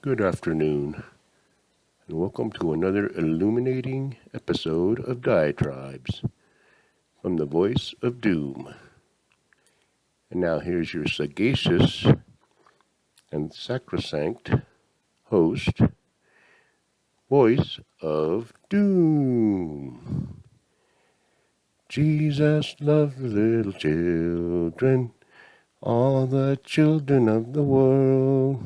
Good afternoon, and welcome to another illuminating episode of Diatribes from the Voice of Doom. And now here's your sagacious and sacrosanct host, Voice of Doom. Jesus loved the little children, all the children of the world.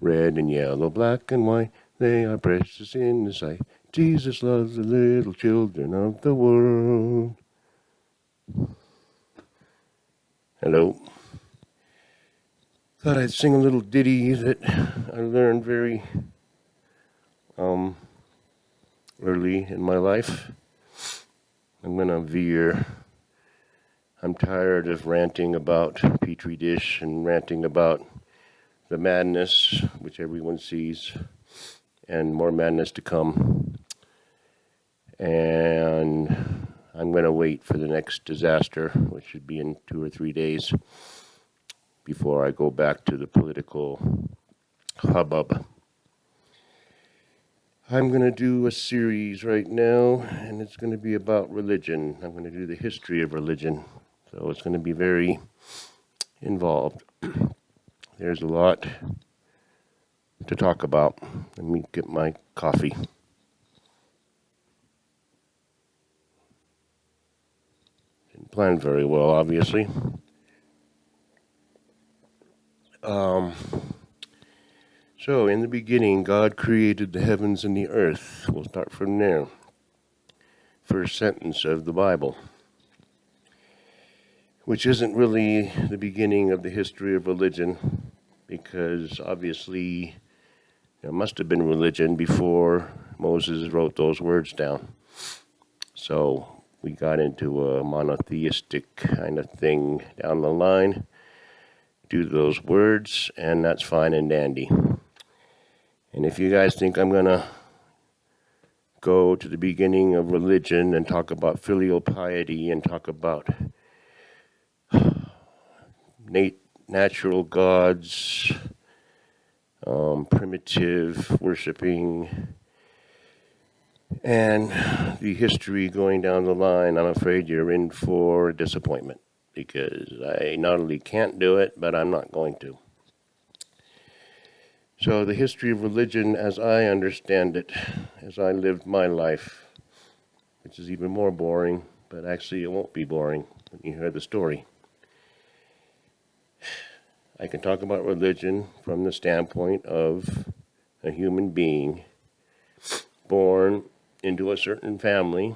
Red and yellow, black and white, they are precious in His sight. Jesus loves the little children of the world. Hello. Thought I'd sing a little ditty that I learned very early in my life. I'm gonna veer. I'm tired of ranting about Petri dish and ranting about the madness which everyone sees, and more madness to come. And I'm going to wait for the next disaster, which should be in 2 or 3 days, before I go back to the political hubbub. I'm going to do a series right now, and it's going to be about religion. I'm going to do the history of religion, so it's going to be very involved. There's a lot to talk about. Let me get my coffee. Didn't plan very well, obviously. So, in the beginning, God created the heavens and the earth. We'll start from there. First sentence of the Bible, which isn't really the beginning of the history of religion, because obviously there must have been religion before Moses wrote those words down. So we got into a monotheistic kind of thing down the line due to those words, and that's fine and dandy. And if you guys think I'm going to go to the beginning of religion and talk about filial piety and talk about natural gods, primitive worshiping, and the history going down the line, I'm afraid you're in for disappointment, because I not only can't do it, but I'm not going to. So the history of religion as I understand it, as I lived my life, which is even more boring, but actually it won't be boring when you hear the story. I can talk about religion from the standpoint of a human being born into a certain family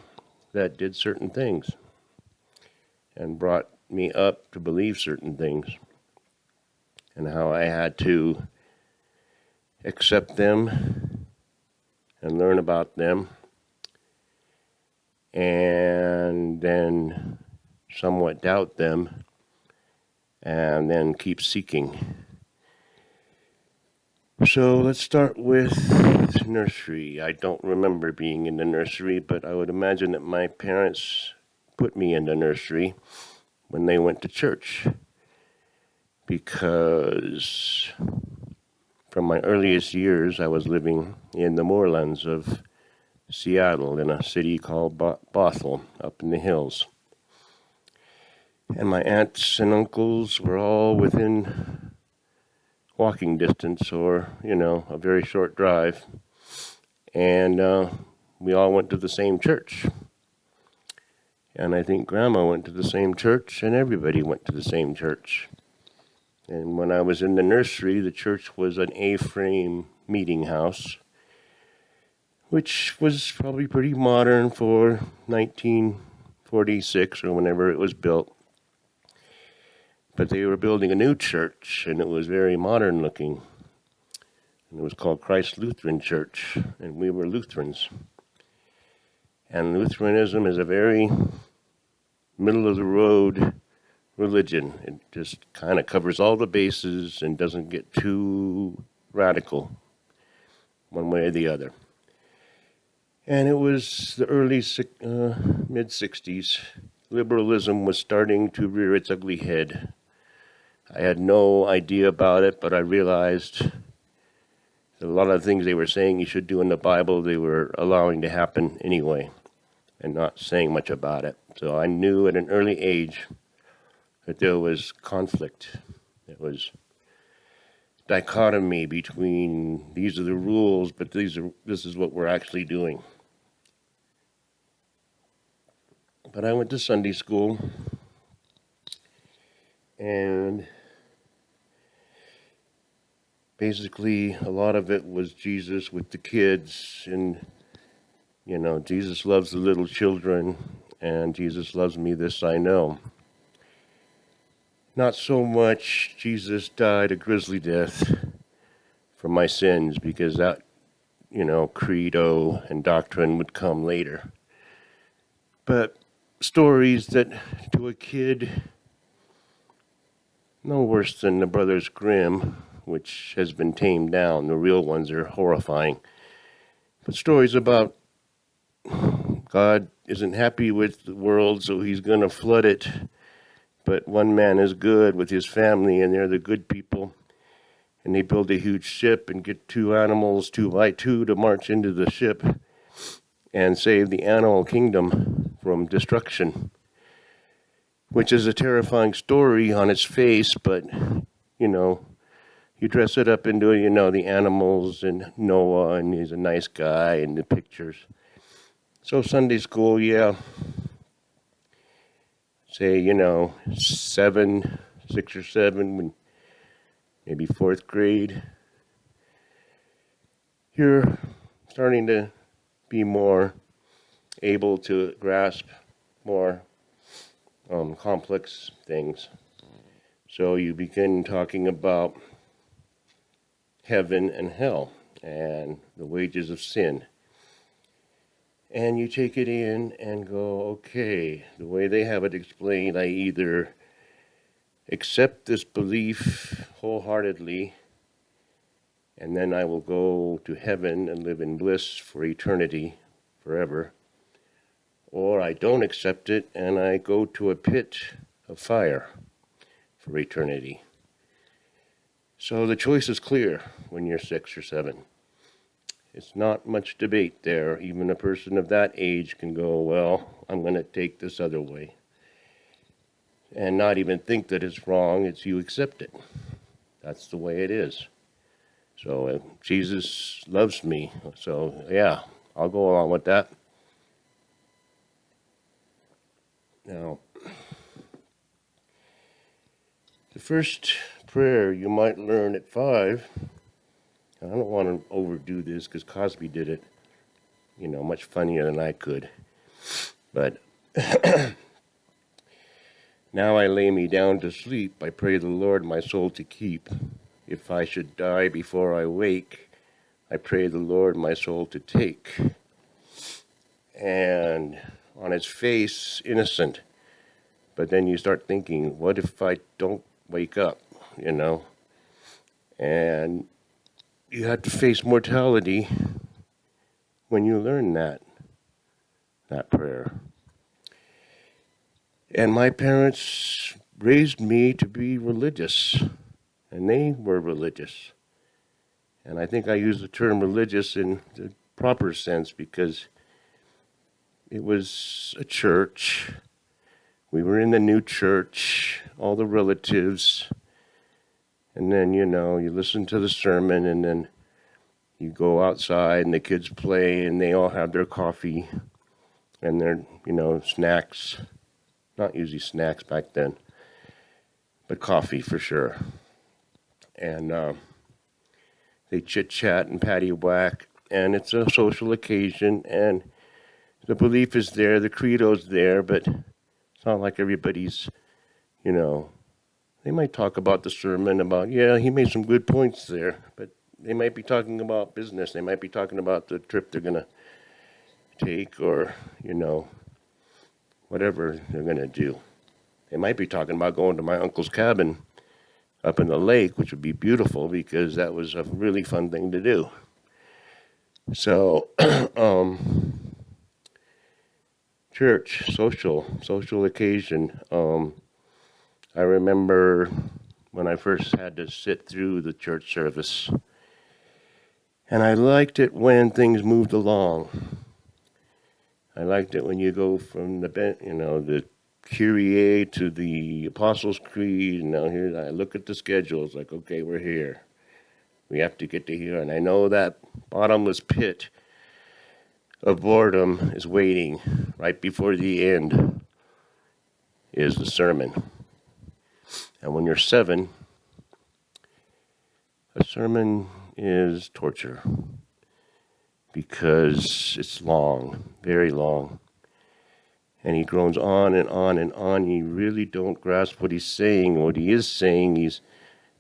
that did certain things and brought me up to believe certain things, and how I had to accept them and learn about them, and then somewhat doubt them, and then keep seeking. So let's start with nursery. I don't remember being in the nursery, but I would imagine that my parents put me in the nursery when they went to church, because from my earliest years I was living in the moorlands of Seattle in a city called Bothell up in the hills. And my aunts and uncles were all within walking distance, or, a very short drive. And we all went to the same church. And I think Grandma went to the same church, and everybody went to the same church. And when I was in the nursery, the church was an A-frame meeting house, which was probably pretty modern for 1946 or whenever it was built. But they were building a new church, and it was very modern looking. And it was called Christ Lutheran Church, and we were Lutherans. And Lutheranism is a very middle-of-the-road religion. It just kind of covers all the bases and doesn't get too radical one way or the other. And it was the early mid-60s. Liberalism was starting to rear its ugly head. I had no idea about it, but I realized A lot of things they were saying you should do in the Bible, they were allowing to happen anyway and not saying much about it. So I knew at an early age that there was conflict. There was dichotomy between these are the rules, but this is what we're actually doing. But I went to Sunday school, and basically a lot of it was Jesus with the kids, and Jesus loves the little children, and Jesus loves me, this I know. Not so much Jesus died a grisly death for my sins, because that, credo and doctrine would come later. But stories that to a kid, no worse than the Brothers Grimm, which has been tamed down. The real ones are horrifying. But stories about God isn't happy with the world, so he's going to flood it. But one man is good with his family, and they're the good people. And they build a huge ship and get 2 animals, 2 by 2, to march into the ship and save the animal kingdom from destruction. Which is a terrifying story on its face, but, you dress it up into, the animals and Noah, and he's a nice guy, and the pictures. So Sunday school, say, 6 or 7, maybe 4th grade, you're starting to be more able to grasp more complex things. So you begin talking about heaven and hell and the wages of sin. And you take it in and go, okay, the way they have it explained, I either accept this belief wholeheartedly, and then I will go to heaven and live in bliss for eternity, forever, or I don't accept it and I go to a pit of fire for eternity. So the choice is clear when you're 6 or 7. It's not much debate there. Even a person of that age can go, well, I'm going to take this other way. And not even think that it's wrong, it's you accept it. That's the way it is. So Jesus loves me, so yeah, I'll go along with that. Now, the first prayer you might learn at 5, I don't want to overdo this because Cosby did it, much funnier than I could. But now I lay me down to sleep. I pray the Lord my soul to keep. If I should die before I wake, I pray the Lord my soul to take. And on its face, innocent. But then you start thinking, what if I don't wake up, And you have to face mortality when you learn that prayer. And my parents raised me to be religious, and they were religious. And I think I use the term religious in the proper sense because it was a church. We were in the new church, all the relatives. And then, you listen to the sermon, and then you go outside and the kids play and they all have their coffee and their, snacks. Not usually snacks back then, but coffee for sure. And they chit-chat and patty-whack, and it's a social occasion, and the belief is there, the credo's there, but it's not like everybody's, they might talk about the sermon, about, yeah, he made some good points there, but they might be talking about business. They might be talking about the trip they're going to take or, whatever they're going to do. They might be talking about going to my uncle's cabin up in the lake, which would be beautiful because that was a really fun thing to do. So, church, social occasion. I remember when I first had to sit through the church service, And I liked it when things moved along. I liked it when you go from the Kyrie to the Apostles' Creed, and now here I look at the schedule. It's like, okay, we're here. We have to get to here. And I know that bottomless pit of boredom is waiting right before the end is the sermon. And when you're 7, a sermon is torture because it's long, very long. And he groans on and on and on. You really don't grasp what he's saying. What he is saying, he's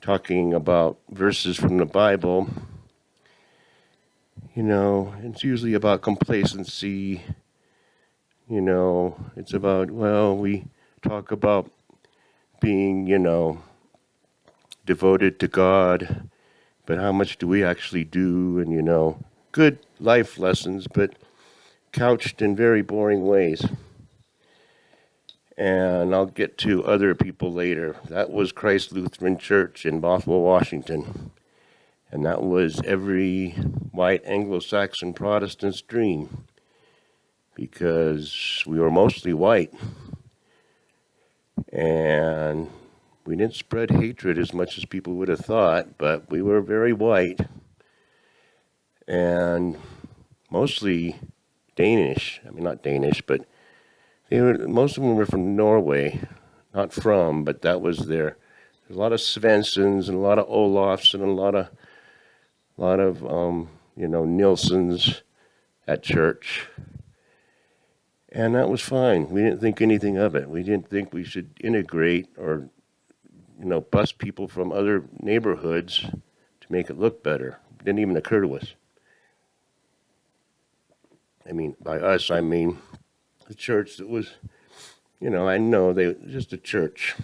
talking about verses from the Bible. It's usually about complacency. It's about, we talk about being, devoted to God, but how much do we actually do? And, good life lessons, but couched in very boring ways. And I'll get to other people later. That was Christ Lutheran Church in Bothell, Washington. And that was every white Anglo-Saxon Protestant's dream, because we were mostly white. And we didn't spread hatred as much as people would have thought, but we were very white. And mostly Danish. I mean, not Danish, but most of them were from Norway. Not from, but that was there's a lot of Svenssons and a lot of Olafs and a lot of Nilssons at church. And that was fine. We didn't think anything of it. We didn't think we should integrate or, bus people from other neighborhoods to make it look better. It didn't even occur to us. I mean, by us, I mean the church that was, I know they were just a church.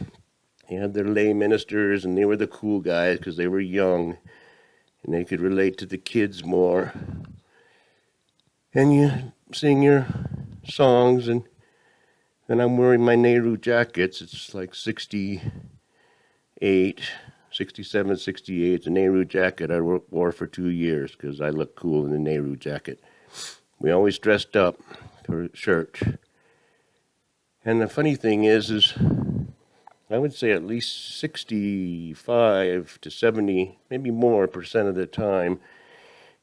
They had their lay ministers, and they were the cool guys because they were young, and they could relate to the kids more. And you sing your songs, and then I'm wearing my Nehru jackets. It's like 68, 67, 68. It's a Nehru jacket I wore for 2 years because I look cool in the Nehru jacket. We always dressed up for church. And the funny thing is I would say at least 65 to 70, maybe more percent of the time,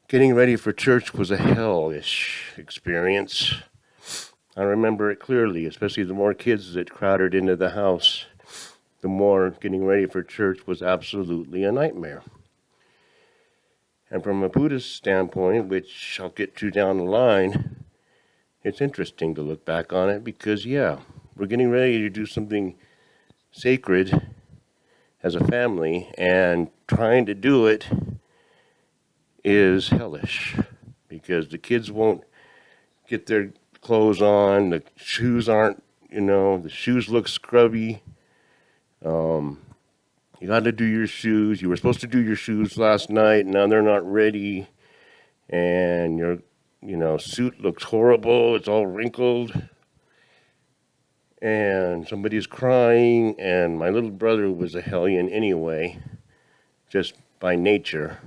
getting ready for church was a hellish experience. I remember it clearly, especially the more kids that crowded into the house, the more getting ready for church was absolutely a nightmare. And from a Buddhist standpoint, which I'll get to down the line, it's interesting to look back on it because, we're getting ready to do something sacred as a family, and trying to do it is hellish because the kids won't get their clothes on, the shoes aren't, the shoes look scrubby. You got to do your shoes. You were supposed to do your shoes last night. Now they're not ready. And your, suit looks horrible. It's all wrinkled. And somebody's crying. And my little brother was a hellion anyway, just by nature.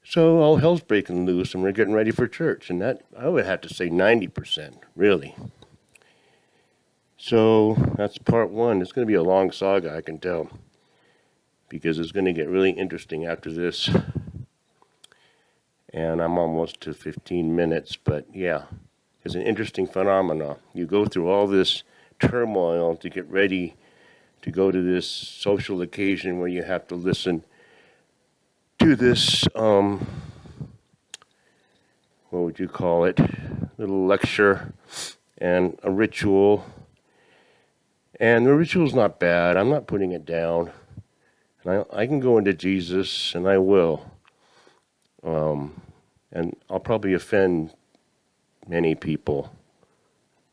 So all hell's breaking loose, and we're getting ready for church. And that, I would have to say 90%, really. So that's part one. It's going to be a long saga, I can tell, because it's going to get really interesting after this. And I'm almost to 15 minutes, but it's an interesting phenomenon. You go through all this turmoil to get ready to go to this social occasion where you have to listen to this, what would you call it, little lecture and a ritual. And the ritual's not bad. I'm not putting it down. And I can go into Jesus, and I will. And I'll probably offend many people.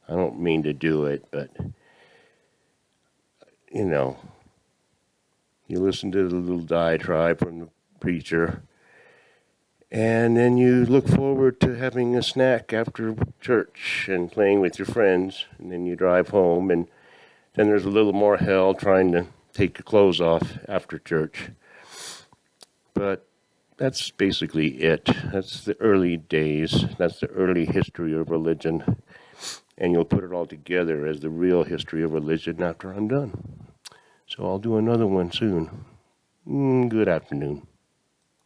I don't mean to do it, but, you listen to the little diatribe from the preacher, and then you look forward to having a snack after church and playing with your friends, and then you drive home, and then there's a little more hell trying to take your clothes off after church. But that's basically it. That's the early days. That's the early history of religion. And you'll put it all together as the real history of religion after I'm done. So I'll do another one soon. Good afternoon.